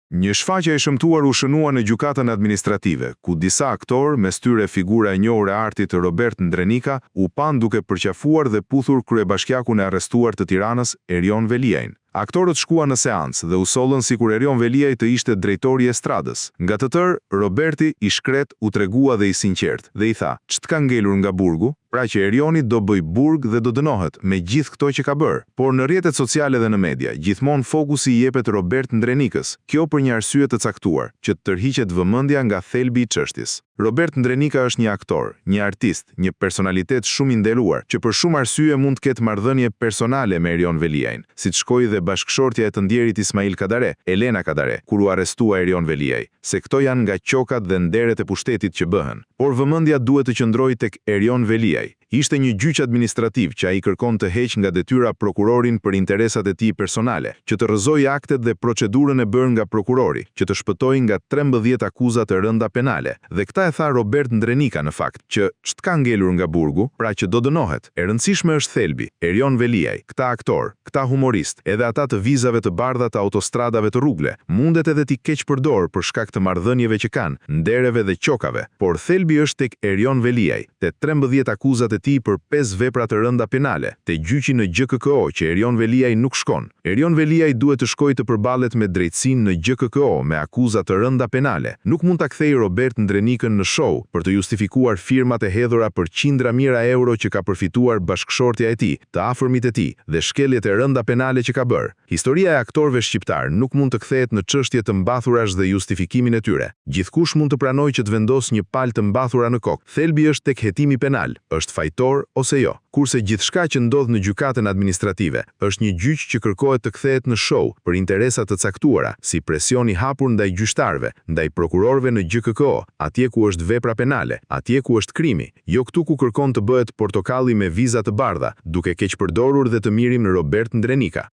Një shfaqje e shëmtuar u shënua në gjykatën administrative, ku disa aktorë, mes tyre figura e njohur e artit Robert Ndrenika, u pan duke përqafuar dhe puthur kryebashkiakun e arrestuar të Tiranës, Erion Veliajn. Aktorët shkuan në seancë dhe u sollën sikur Erion Veliaj të ishte drejtori i estradës. Nga të tërë, Roberti i shkret u tregua dhe i sinqert dhe i tha: "Ç'të ngelur nga burgu?" Pra që Erioni do bëj burg dhe do dënohet me gjithë këto që ka bërë. Por në rrjetet sociale dhe në media, gjithmonë fokusi i jepet Robert Ndrenikës, kjo për një arsye të caktuar, që të tërhiqet vëmendja nga thelbi i çështjes. Robert Ndrenika është një aktor, një artist, një personalitet shumë i nderuar, që për shumë arsye mund të ketë marrëdhënie personale me Erion Veliajn, siç shkoi dhe bashkëshortja e të ndjerit Ismail Kadare, Elena Kadare, kur u arrestua Erion Veliaj, se këto janë nga qokat dhe nderet e pushtetit që bëhen. Por vëmendja duhet të qëndrojë tek Erion Veliaj. Ishte një gjyq administrativ që ai kërkon të heq nga detyra prokurorin për interesat e tij personale, që të rrëzojë aktet dhe procedurën e bërë nga prokurori, që të shpëtojë nga 13 akuza të rënda penale. Dhe këta e tha Robert Ndrenika në fakt, që ç'të ka ngelur nga burgu, pra që do dënohet. E rëndësishme është thelbi. Erion Veliaj, këta aktor, këta humorist, edhe ata të vizave të bardha të autostradave të rrugle, mundet edhe t'i keq përdor për shkak të marrëdhënieve që kanë, ndereve dhe qokave, por thelbi është tek Erion Veliaj, te 13 akuzat e tij për 5 vepra të rënda penale, te gjyqi në GKKO që Erion Veliaj nuk shkon. Erion Veliaj duhet të shkojë të përballet me drejtsinë në GKKO me akuza të rënda penale. Nuk mund ta kthejë Robert Ndrenikën në show për të justifikuar firmat e hedhura për qindra mijëra euro që ka përfituar bashkëshortja e tij, të afërmit e tij dhe shkeljet e rënda penale që ka bërë. Historia e aktorëve shqiptar nuk mund të kthehet në çështje të mbathurash dhe justifikimin e tyre. Gjithkush mund të pranojë që të vendos një palë të mbathura në kokë. Thelbi është tek hetimi penal, është fajtor ose jo. Kurse gjithçka që ndodh në gjykatën administrative është një gjyq që kërkohet të kthehet në show për interesa të caktuara, si presion i hapur ndaj gjyqtarëve, ndaj prokurorëve në GKKO, atje ku është vepra penale, atje ku është krimi, jo këtu ku kërkon të bëhet portokalli me viza të bardha, duke keq përdorur dhe të mirin Robert Ndrenika.